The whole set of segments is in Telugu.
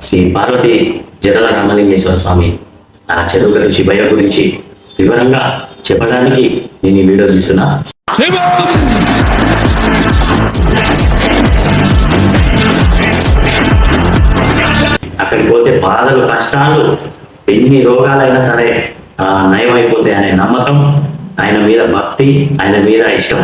శ్రీ పార్వతి జడల రామలింగేశ్వర స్వామి ఆ చెరువు గట్టు శివయ్య గురించి వివరంగా చెప్పడానికి నేను ఈ వీడియో తీస్తున్నా. అక్కడికి పోతే బాధలు కష్టాలు ఎన్ని రోగాలైనా సరే నయమైపోతాయి అనే నమ్మకం, ఆయన మీద భక్తి, ఆయన మీద ఇష్టం.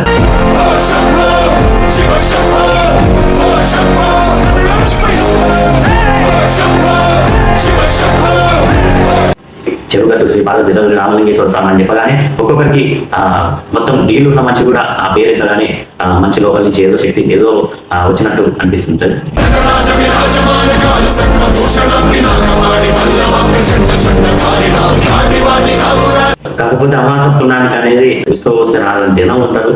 చెరుగట్టు శ్రీ పార్వతి జడల రామలింగేశ్వర స్వామి అని చెప్పగానే ఒక్కొక్కరికి మొత్తం నీళ్లు ఉన్న మంచి కూడా ఆ పేరు ఎత్తగానే మంచి లోపల నుంచి ఏదో శక్తి ఏదో వచ్చినట్టు అనిపిస్తుంటది. కాకపోతే అమాస పుణ్యానికి అనేది విశ్వవస్తే రాదని జనం ఉంటారు.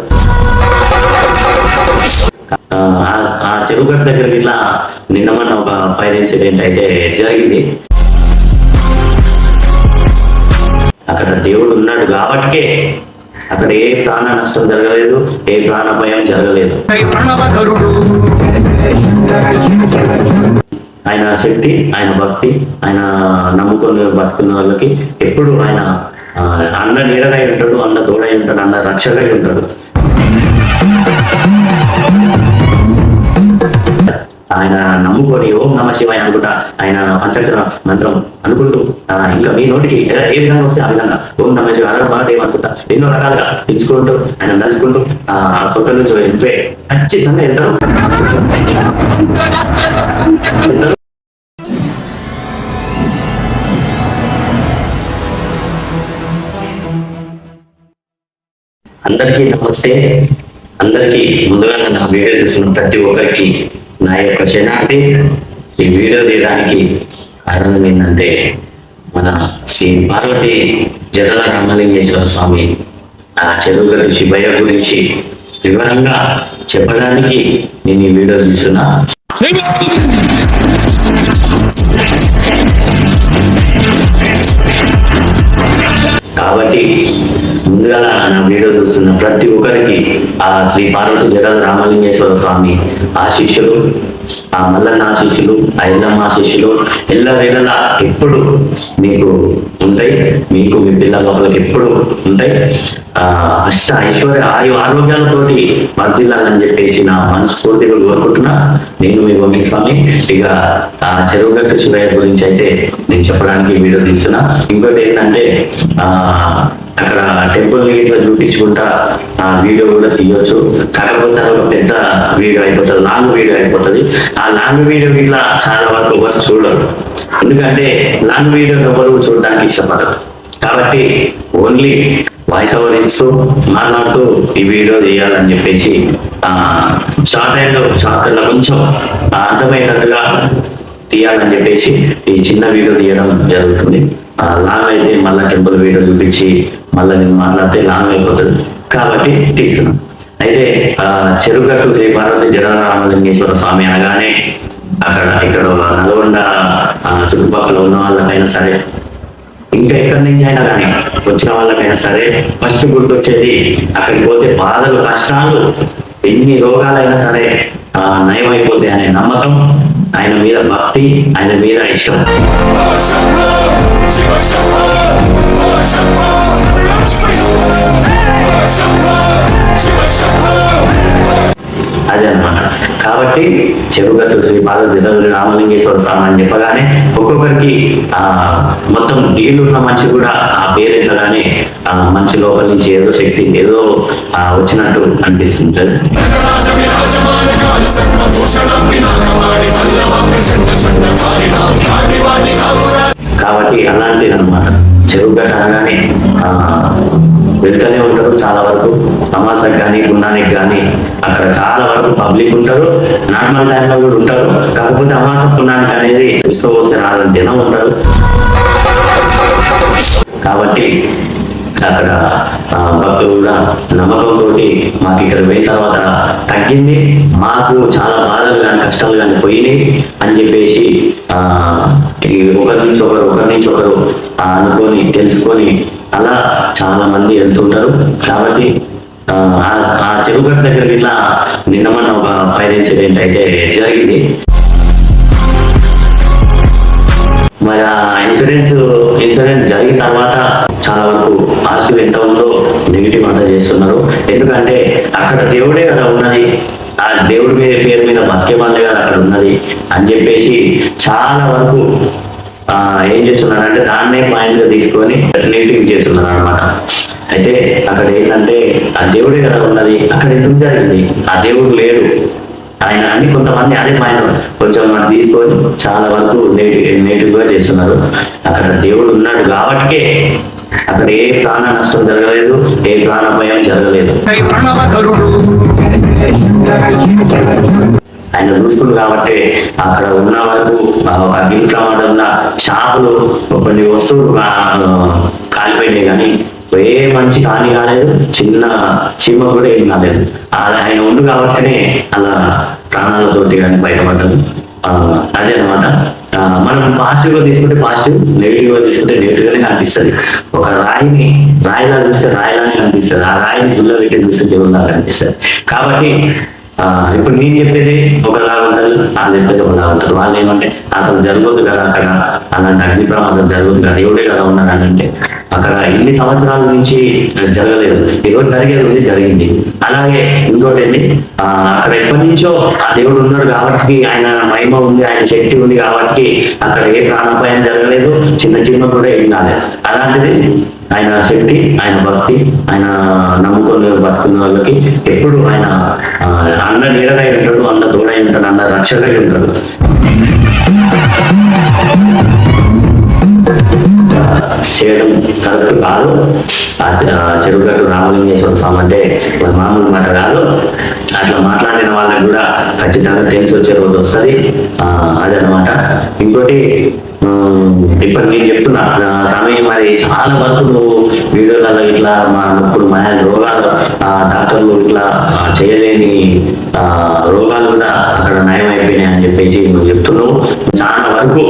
ఆ చెరుగట్టు దగ్గరికి ఇలా నిన్నమన్న ఒక ఫైర్ ఇన్సిడెంట్ అయితే జరిగింది. అక్కడ దేవుడు ఉన్నాడు కాబట్టే అక్కడ ఏ ప్రాణ నష్టం జరగలేదు, ఏ ప్రాణ భయం జరగలేదు. ఆయన శక్తి, ఆయన భక్తి, ఆయన నమ్ముకుని బతుకున్న వాళ్ళకి ఎప్పుడు ఆయన అన్న నీడనై ఉంటాడు, అన్న తోడై ఉంటాడు, అన్న రక్షకై ఉంటాడు. ఆయన నమ్ముకొని ఓం నమ శివాయ అనుకుంటా ఆయన పంచాక్షర మంత్రం అనుకుంటూ ఇంకా మీ నోటికి ఏ విధంగా వస్తే ఆ విధంగా ఓం నమ శివాయ అనడం అనుకుంటా ఎన్నో రకాలుగా తెలుసుకుంటూ ఆయన నడుచుకుంటూ సొక్క నుంచి వెళ్తే ఖచ్చితంగా వెళ్తారు. అందరికీ నమస్తే. అందరికీ ముందుగా నా వీడియో చూస్తున్న ప్రతి ఒక్కరికి నా యొక్క శనార్థి. ఈ వీడియో తీయడానికి కారణం ఏంటంటే మన శ్రీ పార్వతి జడల రామలింగేశ్వర స్వామి ఆ చెరువు గట్టు శివయ్య గురించి వివరంగా చెప్పడానికి నేను ఈ వీడియో తీస్తున్నా. కాబట్టి ముందుగా నా వీడియో చూస్తున్న ప్రతి ఒక్కరికి ఆ శ్రీ పార్వతి జడల రామలింగేశ్వర స్వామి ఆశీస్సులు, ఆ మల్లన్న ఆశీస్సులు, ఆ ఎల్లమ్మ ఆశీస్సులు ఎల్లవేళలా ఎప్పుడు మీకు ఉంటాయి. మీకు మీ పిల్లల లోపలికి ఎప్పుడు ఉంటాయి. అష్ట ఐశ్వర్య ఆరోగ్యాలతోటి వర్ధిల్లాలని చెప్పేసి నా మనస్ఫూర్తిగా కోరుకుంటున్నా. నేను మీ వంశీ స్వామి. ఇక ఆ చెరువు గట్టు శివయ్య గురించి అయితే నేను చెప్పడానికి వీడియో తీస్తున్నా. ఇంకోటి ఏంటంటే అక్కడ టెంపుల్ ఇట్లా చూపించుకుంటా ఆ వీడియో కూడా తీయొచ్చు. కాకపోతే ఒక పెద్ద వీడియో అయిపోతుంది, లాంగ్ వీడియో అయిపోతుంది. ఆ లాంగ్ వీడియో ఇట్లా చాలా వరకు ఎవరు చూడరు, ఎందుకంటే లాంగ్ వీడియో ఎవరు చూడడానికి ఇష్టపడరు. కాబట్టి ఓన్లీ వాయిస్ ఓవర్ ఇస్తూ మాట్లాడుతూ ఈ వీడియో చేయాలని చెప్పేసి షార్ట్ కొంచెం అర్థమయ్యేటట్టుగా తీయాలని చెప్పేసి ఈ చిన్న వీడియో తీయడం జరుగుతుంది. లాంగ్ అయితే మళ్ళీ టెంపుల్ వీడియో చూపించి మళ్ళీ నేను మాట్లాడితే లాంగ్ అయిపోతుంది కాబట్టి తీస్తున్నాం. అయితే చెరుగట్టు శ్రీ పార్వతి జడల రామలింగేశ్వర స్వామి అనగానే ఇక్కడ నల్గొండ చుట్టుపక్కల ఉన్న వాళ్ళకైనా సరే, ఇంకా ఎక్కడి నుంచి అయినా కానీ వచ్చిన వాళ్ళకైనా సరే ఫస్ట్ గుర్తొచ్చేది అక్కడికి పోతే బాధలు కష్టాలు ఎన్ని రోగాలైనా సరే నయమైపోతాయి అనే నమ్మకం, ఆయన మీద భక్తి, ఆయన మీద ఇష్టం. అదే అన్నమాట. కాబట్టి చెరుగట్టు శ్రీ పార్వతి జడల రామలింగేశ్వర స్వామి అని చెప్పగానే ఒక్కొక్కరికి మొత్తం నీళ్లు ఉన్న మంచి కూడా ఆ పేరు ఎత్తగానే మంచి లోపల నుంచి ఏదో శక్తి ఏదో వచ్చినట్టు అనిపిస్తుంటది. కాబట్టి అలాంటిది అనమాట. చెరుగట్టు అనగానే వెళ్తూనే ఉంటారు చాలా వరకు. అమాసకి కానీ పుణ్యానికి కానీ అక్కడ చాలా వరకు పబ్లిక్ ఉంటారు, నార్మల్ టైంలో కూడా ఉంటారు. కాకపోతే అమాస పుణ్యానికి అనేది విశ్వవస్తే రాదని జనం ఉంటారు. కాబట్టి అక్కడ భక్తులు కూడా నమ్మకంతో మాకు ఇక్కడ పోయిన తర్వాత తగ్గింది, మాకు చాలా బాధలు కానీ కష్టాలు కానీ పోయినాయి అని చెప్పేసి ఒకరి నుంచి ఒకరు అనుకొని తెలుసుకొని అలా చాలా మంది వెళ్తుంటారు. కాబట్టి ఆ చెరుగట్టు దగ్గరికి ఇలా నిన్నమన్న ఒక ఫైర్ ఇన్సిడెంట్ అయితే జరిగింది. మరి ఆ ఇన్సిడెంట్ జరిగిన తర్వాత చాలా వరకు పాజిటివ్ ఎంత ఉందో నెగిటివ్ అంతా చేస్తున్నారు. ఎందుకంటే అక్కడ దేవుడే కదా ఉన్నది, ఆ దేవుడి పేరు మీద బతికే వాళ్ళే కదా అక్కడ ఉన్నది అని చెప్పేసి చాలా వరకు ఏం చేస్తున్నారంటే దాన్నే పాయింట్ గా తీసుకొని నెగిటివ్ చేస్తున్నారు అనమాట. అయితే అక్కడ ఏంటంటే ఆ దేవుడే కదా ఉన్నది, అక్కడ ఎందుకు జరిగింది, ఆ దేవుడు లేడు ఆయన అని కొంతమంది అదే పాయింట్ కొంచెం మనం తీసుకొని చాలా వరకు నెగిటివ్ గా చేస్తున్నారు. అక్కడ దేవుడు ఉన్నాడు కాబట్టికే అక్కడ ఏ ప్రాణ నష్టం జరగలేదు, ఏ ప్రాణభయం జరగలేదు. ఆయన చూసుకుంది కాబట్టి అక్కడ ఉన్న వరకు అగ్ని ప్రమాదంలో షాపులు కొన్ని వస్తువులు కాలిపోయినాయి, కానీ ఏ మంచి హాని కాలేదు, చిన్న చీమ కూడా ఏం కాలేదు. ఆయన ఉండు కాబట్టినే అలా ప్రాణాలతోటి కానీ బయటపడ్డారు. అదే అనమాట. మనం పాజిటివ్ గా తీసుకుంటే పాజిటివ్, నెగిటివ్ గా తీసుకుంటే నెగిటివ్ గానే కనిపిస్తుంది. ఒక రాయిలా చూస్తే రాయిలానే కనిపిస్తుంది, ఆ రాయిని గుళ్ళ పెట్టి చూస్తే దేవుళ్ళ కనిపిస్తుంది. కాబట్టి ఇప్పుడు నేను చెప్పేది ఒకలాగా ఉంటుంది, వాళ్ళు చెప్పేది ఒకలాగా ఉంటుంది. వాళ్ళు ఏమంటే అసలు జరగదు కదా అక్కడ, అలాంటి అగ్ని ప్రమాదం జరగదు కదా, దేవుడే కదా ఉన్నాడు అని అంటే అక్కడ ఇన్ని సంవత్సరాల నుంచి జరగలేదు, ఈరోజు జరిగేది ఉంది, జరిగింది. అలాగే ఇంకోటి ఏంటి, అక్కడ ఎప్పటి నుంచో ఆ దేవుడు ఉన్నాడు కాబట్టి, ఆయన మహిమ ఉంది, ఆయన శక్తి ఉంది కాబట్టి అక్కడ ఏ ప్రాణాపాయం జరగలేదు, చిన్న కూడా ఏం కాలేదు. అలాంటిది ఆయన శక్తి, ఆయన భక్తి, ఆయన నమ్ముకున్న బతుకున్న వాళ్ళకి ఎప్పుడు ఆయన అన్న నీడై ఉంటాడు, అన్న తోడై ఉంటాడు, అన్న రక్షకై ఉంటాడు. చేయడం కరెక్ట్ కాదు. చెరుగట్టు రామలింగేశ్వర స్వామి అంటే మామూలు మాట కాదు. అట్లా మాట్లాడిన వాళ్ళకి కూడా ఖచ్చితంగా తెలిసి వచ్చే రోజు వస్తుంది. అదనమాట. ఇంకోటి ఇప్పుడు నేను చెప్తున్నా సమయం, మరి చాలా వరకు నువ్వు వీడియోలలో ఇట్లా మా నొప్పులు మా రోగాలు డాక్టర్లు ఇట్లా చేయలేని రోగాలు కూడా అక్కడ నయం అయిపోయినాయి అని చెప్పేసి నువ్వు చెప్తున్నావు. చాలా వరకు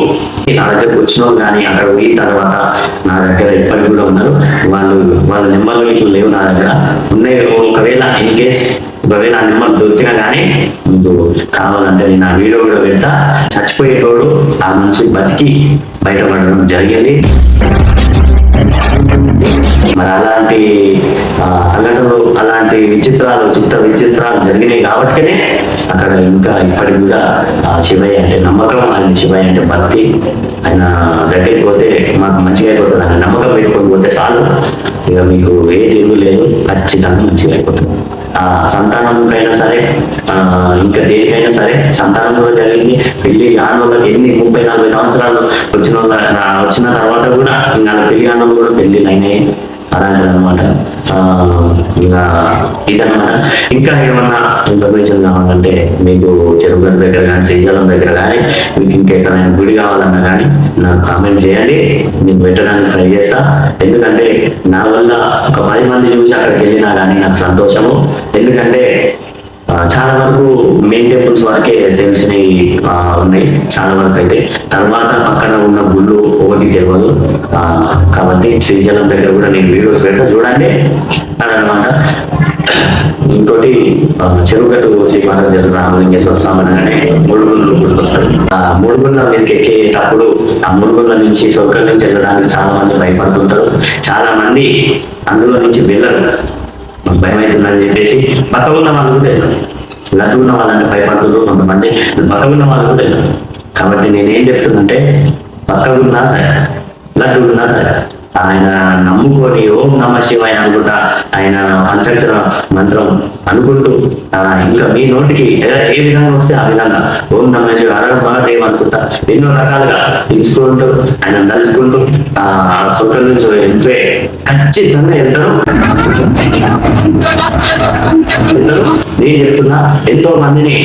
నా దగ్గరకు వచ్చినావు, కానీ అక్కడ పోయిన తర్వాత నా దగ్గర ఇప్పటికి కూడా ఉన్నారు. వాళ్ళ నెంబర్లు ఇట్లా లేవు నా దగ్గర ఉన్నాయి. ఒకవేళ ఇన్ కేస్ ఒకవేళ ఆ నెంబర్ దొరికినా కానీ మీకు కావాలంటే నేను ఆ వీడియో కూడా పెడతా. చచ్చిపోయేటోడు ఆ మనిషి బతికి బయటపడడం జరిగింది. మరి అలాంటి సంఘటనలు, అలాంటి విచిత్రాలు జరిగినాయి కాబట్టినే అక్కడ ఇంకా ఇప్పటికి కూడా శివయ్య అంటే నమ్మకం, ఆయన శివయ్య అంటే భక్తి. ఆయన దగ్గరికి పోతే మాకు మంచిగా అయిపోతుంది, ఆయన నమ్మకం పెట్టుకొని పోతే చాలు, ఇక మీకు ఏ తిరుగు లేదు, ఖచ్చితంగా మంచిగా అయిపోతుంది. సంతానంకైనా సరే, ఇంకా దేనికైనా సరే సంతానం కూడా జరిగింది. పెళ్లి కాని వాళ్ళకి ఎన్ని 30-40 సంవత్సరాలు వచ్చిన తర్వాత కూడా ఇంకా పెళ్లి కాని వాళ్ళు కూడా పెళ్లి అయినాయి. అలాంటిది అనమాట. ఇక ఇదనమాట. ఇంకా ఏమన్నా ఇన్ఫర్మేషన్ కావాలంటే మీకు చెరుగడ్డ దగ్గర కానీ, శ్రీశైలం దగ్గర కానీ, మీకు ఇంకెక్కడైనా గుడి కావాలన్నా కానీ నాకు కామెంట్ చేయండి, నేను పెట్టడానికి ట్రై చేస్తా. ఎందుకంటే నా వల్ల ఒక 10 మంది చూసి అక్కడికి వెళ్ళినా కానీ నాకు సంతోషము. ఎందుకంటే చాలా వరకు మెయిన్ టెంపుల్స్ వరకే తెలిసినవి ఉన్నాయి చాలా వరకు. అయితే తర్వాత పక్కన ఉన్న గుళ్ళు ఒకటి తెలియదు. కాబట్టి శ్రీశైలం దగ్గర కూడా నేను వీడియోస్ పెడతా, చూడండి. అదనమాట. ఇంకోటి చెరుగట్టు శ్రీ రామలింగేశ్వర స్వామి అనగానే ముడుగుళ్ళు గుర్తొస్తాడు. ముడుగుళ్ళ మీదకి ఎక్కేటప్పుడు ఆ ముడుగుళ్ళ నుంచి స్వర్గం నుంచి వెళ్ళడానికి చాలా మంది భయపడుతుంటారు. చాలా మంది అందులో నుంచి వెళ్ళరు, భయం అవుతుందని చెప్పేసి. పక్క ఉన్న వాళ్ళు కూడా వెళ్ళరు, లడ్డు ఉన్న వాళ్ళని భయపడుతున్నారు కొంతమంది, పక్క ఉన్న వాళ్ళు కూడా వెళ్ళరు. కాబట్టి నేనేం చెప్తుందంటే పక్కకున్నా సరే, లడ్డు ఉన్నా సరే, ఆయన నమ్ముకొని ఓం నమ శివాయ అనుకుంటా, ఆయన పంచాక్షర మంత్రం అనుకుంటూ ఇంకా మీ నోటికి ఏ విధంగా వస్తే ఆ విధంగా ఓం నమ శివ మహాదేవ్ అనుకుంటా ఎన్నో రకాలుగా తెలుసుకుంటూ ఆయన తలుచుకుంటూ స్వర్గం నుంచి వెళ్తే ఖచ్చితంగా వెళ్తారు. నేను చెప్తున్నా, ఎంతో మందిని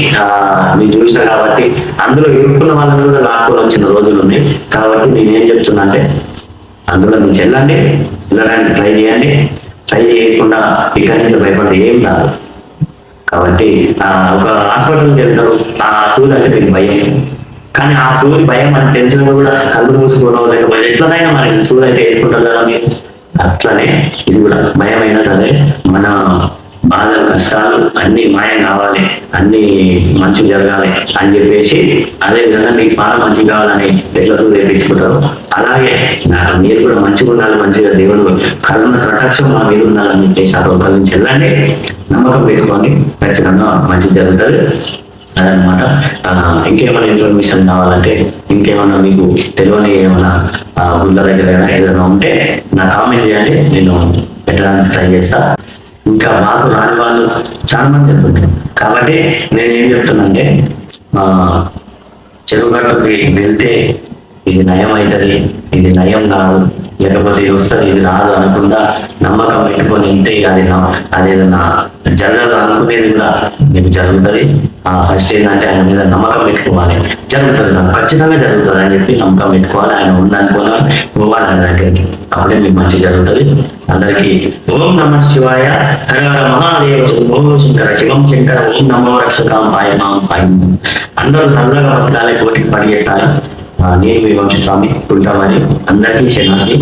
నేను చూసిన కాబట్టి అందులో ఇరుక్కున్న వాళ్ళని కూడా లాక్కొని వచ్చిన రోజులు ఉన్నాయి. కాబట్టి నేనేం చెప్తున్నా అంటే అందులో నుంచి వెళ్ళడానికి ట్రై చేయండి. ట్రై చేయకుండా ఇక్కడి నుంచి భయపడితే ఏం రాదు. కాబట్టి ఒక హాస్పిటల్కి వెళ్తారు, ఆ సూది అంటే మీకు భయం, కానీ ఆ సూది భయం అని తెలిసిన కూడా కళ్ళు మూసుకోవడం లేకపోతే ఎట్లనైనా మనకి సూది అయితే వేసుకుంటారు కదా మీరు. అట్లనే ఇది కూడా భయం అయినా సరే బాధలు కష్టాలు అన్ని మాయం కావాలి, అన్ని మంచి జరగాలి అని చెప్పేసి, అదే విధంగా మీకు బాగా మంచి కావాలని ఎట్లా తెప్పించుకుంటారు, అలాగే మీరు కూడా మంచిగా ఉండాలి, మంచిగా దేవుడు కళ్ళ కటాక్షం మా మీద ఉండాలని చెప్పేసి అది ఒకరి నుంచి వెళ్ళండి, నమ్మకం పెట్టుకోండి, ఖచ్చితంగా మంచి జరుగుతుంది అదనమాట. ఇంకేమైనా ఇన్ఫర్మేషన్ కావాలంటే, ఇంకేమైనా మీకు తెలియని ఏమైనా గుళ్ళ దగ్గర ఏదైనా ఉంటే నాకు కామెంట్ చేయండి, నేను పెట్టడానికి ట్రై చేస్తా. ఇంకా మాకు రాని వాళ్ళు చాలా మంది చెప్తుంటారు, కాబట్టి నేనేం చెప్తున్నానంటే చెరువుగట్టుకి వెళ్తే ఇది నయం అవుతుంది, ఇది నయం కాదు, లేకపోతే ఇది వస్తుంది ఇది రాదు అనకుండా నమ్మకం పెట్టుకొని ఇంతే, అదేదన్నా జరగదు అనుకునేది కూడా మీకు జరుగుతుంది. ఫస్ట్ ఏంటంటే ఆయన మీద నమ్మకం పెట్టుకోవాలి, జరుగుతుంది, నాకు ఖచ్చితంగా జరుగుతుంది అని చెప్పి నమ్మకం పెట్టుకోవాలి, ఆయన ఉందనుకోవాలి, పోవాలి ఆయన దగ్గరికి, అప్పుడే మీకు మంచి జరుగుతుంది. అందరికీ ఓం నమ శివాయ, హర హర మహాదేవ, శంభో శంకర, శివం శంకర, ఓం నమో రక్షకాం పాయ మాం పాయ. అందరూ సరళంగా బతకాలి, కోటికి పరిగెత్తాలి. నేను మీ వంశస్వామి కుంటామని అందరికీ శనాది.